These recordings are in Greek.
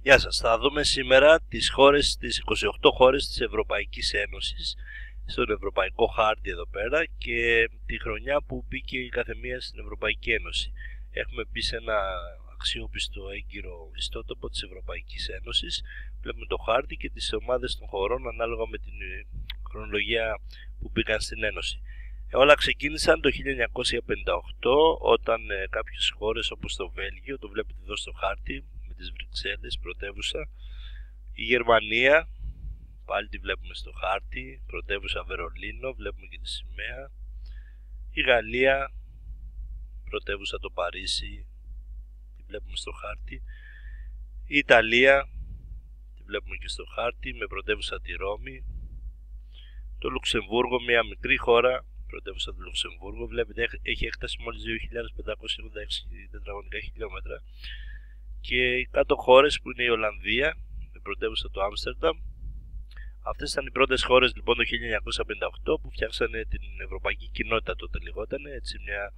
Γεια σας, θα δούμε σήμερα τις 28 χώρες της Ευρωπαϊκής Ένωσης στον Ευρωπαϊκό Χάρτη εδώ πέρα και τη χρονιά που μπήκε η καθεμία στην Ευρωπαϊκή Ένωση. Έχουμε μπει σε ένα αξιόπιστο έγκυρο ιστότοπο της Ευρωπαϊκής Ένωσης. Βλέπουμε το χάρτη και τις ομάδες των χωρών ανάλογα με την χρονολογία που μπήκαν στην Ένωση. Όλα ξεκίνησαν το 1958 όταν κάποιες χώρες όπως το Βέλγιο, το βλέπετε εδώ στο χάρτη, τις Βρυξέλλες, πρωτεύουσα, η Γερμανία, πάλι τη βλέπουμε στο χάρτη, πρωτεύουσα Βερολίνο, βλέπουμε και τη σημαία, η Γαλλία, πρωτεύουσα το Παρίσι, τη βλέπουμε στο χάρτη, η Ιταλία, τη βλέπουμε και στο χάρτη, με πρωτεύουσα τη Ρώμη, το Λουξεμβούργο, μια μικρή χώρα, πρωτεύουσα του Λουξεμβούργου, βλέπετε έχει έκταση μόλις 2.586 τετραγωνικά χιλιόμετρα, και οι κάτω χώρες που είναι η Ολλανδία με πρωτεύουσα το Άμστερνταμ. Αυτές ήταν οι πρώτες χώρες λοιπόν το 1958 που φτιάξανε την Ευρωπαϊκή Κοινότητα, τότε λεγότανε, έτσι μια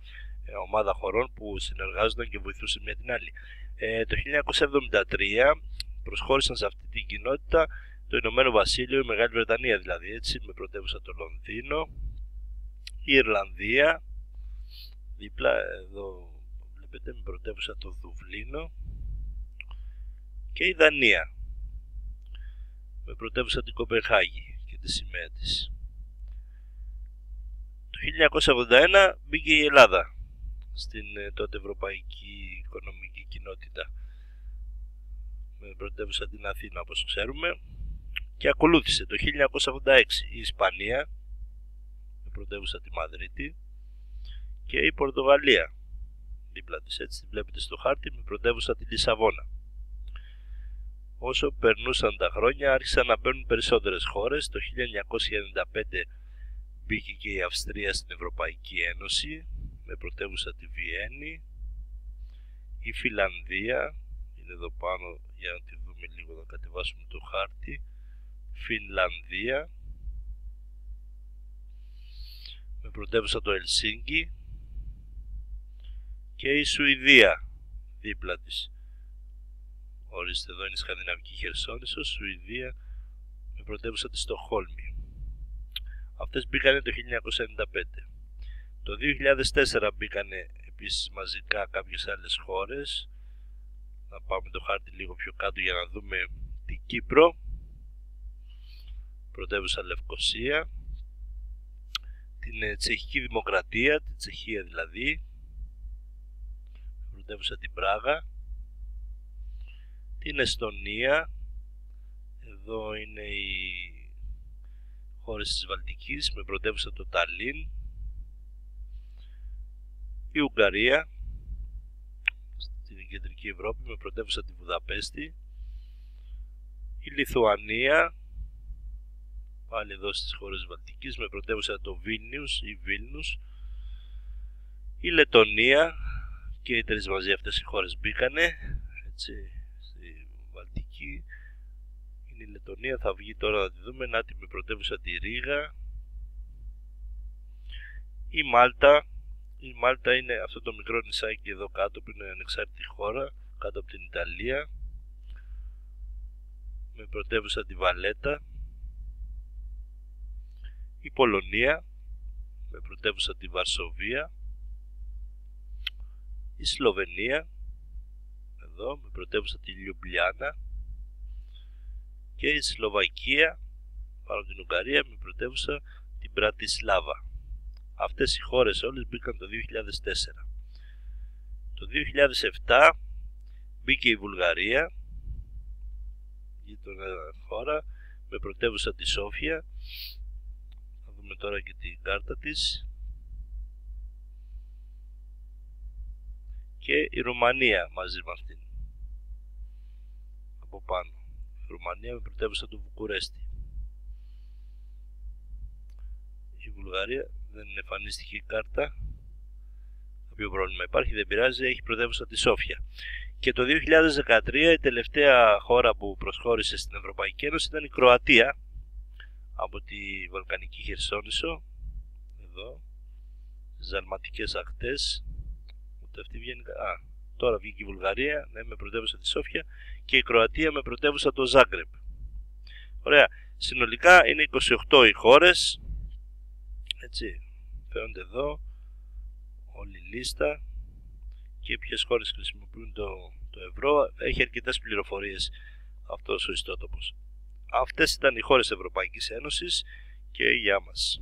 ομάδα χωρών που συνεργάζονταν και βοηθούσαν μια την άλλη. Το 1973 προσχώρησαν σε αυτή την κοινότητα το Ηνωμένο Βασίλειο, η Μεγάλη Βρετανία δηλαδή, έτσι, με πρωτεύουσα το Λονδίνο, η Ιρλανδία, δίπλα εδώ βλέπετε, με πρωτεύουσα το Δουβλίνο, και η Δανία με πρωτεύουσα την Κοπενχάγη και τη σημαία της. Το 1981 μπήκε η Ελλάδα στην τότε Ευρωπαϊκή Οικονομική Κοινότητα με πρωτεύουσα την Αθήνα, όπως ξέρουμε, και ακολούθησε το 1986 η Ισπανία με πρωτεύουσα τη Μαδρίτη και η Πορτογαλία δίπλα της, έτσι τη βλέπετε στο χάρτη, με πρωτεύουσα τη Λισαβόνα. Όσο περνούσαν τα χρόνια άρχισαν να μπαίνουν περισσότερες χώρες. Το 1995 μπήκε και η Αυστρία στην Ευρωπαϊκή Ένωση με πρωτεύουσα τη Βιέννη, η Φινλανδία είναι εδώ πάνω για να τη δούμε λίγο, να κατεβάσουμε το χάρτη, Φινλανδία με πρωτεύουσα το Ελσίνκι, και η Σουηδία δίπλα της. Ορίστε, εδώ είναι η Σκανδιναβική Χερσόνησο, Σουηδία με πρωτεύουσα τη Στοκχόλμη. Αυτές μπήκανε το 1995. Το 2004 μπήκανε επίσης μαζικά κάποιες άλλες χώρες. Να πάμε το χάρτη λίγο πιο κάτω για να δούμε την Κύπρο, πρωτεύουσα Λευκοσία, την Τσεχική Δημοκρατία, την Τσεχία δηλαδή, πρωτεύουσα την Πράγα, την Εστονία, εδώ είναι οι χώρες της Βαλτικής με πρωτεύουσα το Ταλίν, η Ουγγαρία στην Κεντρική Ευρώπη με πρωτεύουσα τη Βουδαπέστη, η Λιθουανία πάλι εδώ στις χώρες Βαλτικής με πρωτεύουσα το Βίλνιους ή Βίλνους, η Λετονία, και οι τρεις μαζί αυτές οι χώρες μπήκανε, έτσι, στη Βαλτική. Είναι η Λετονία, θα βγει τώρα να τη δούμε, να τη με πρωτεύουσα τη Ρήγα. Η Μάλτα, η Μάλτα είναι αυτό το μικρό νησάκι εδώ κάτω που είναι ανεξάρτητη χώρα κάτω από την Ιταλία με πρωτεύουσα τη Βαλέτα. Η Πολωνία με πρωτεύουσα τη Βαρσοβία, η Σλοβενία εδώ με πρωτεύουσα τη Λιουμπλιάνα και η Σλοβακία πάνω από την Ουγγαρία με πρωτεύουσα την Μπρατισλάβα. Αυτές οι χώρες όλες μπήκαν το 2004. Το 2007 μπήκε η Βουλγαρία, γείτονα χώρα, με πρωτεύουσα τη Σόφια. Θα δούμε τώρα και την κάρτα της. Και η Ρουμανία μαζί με αυτήν από πάνω. Η Ρουμανία με πρωτεύουσα του Βουκουρέστι. Η Βουλγαρία δεν εμφανίστηκε η κάρτα. Κάποιο πρόβλημα υπάρχει, δεν πειράζει, έχει πρωτεύουσα τη Σόφια. Και το 2013 η τελευταία χώρα που προσχώρησε στην Ευρωπαϊκή Ένωση ήταν η Κροατία από τη Βαλκανική Χερσόνησο, εδώ, Ζαλματικές ακτές. Αυτή βγαίνει... τώρα βγήκε η Βουλγαρία, ναι, με πρωτεύουσα τη Σόφια, και η Κροατία με πρωτεύουσα το Ζάγκρεπ. Ωραία. Συνολικά είναι 28 οι χώρες. Έτσι, φαίνονται εδώ όλη η λίστα και ποιες χώρες χρησιμοποιούν το ευρώ. Έχει αρκετές πληροφορίες αυτός ο ιστότοπος. Αυτές ήταν οι χώρες Ευρωπαϊκής Ένωσης και γεια μας.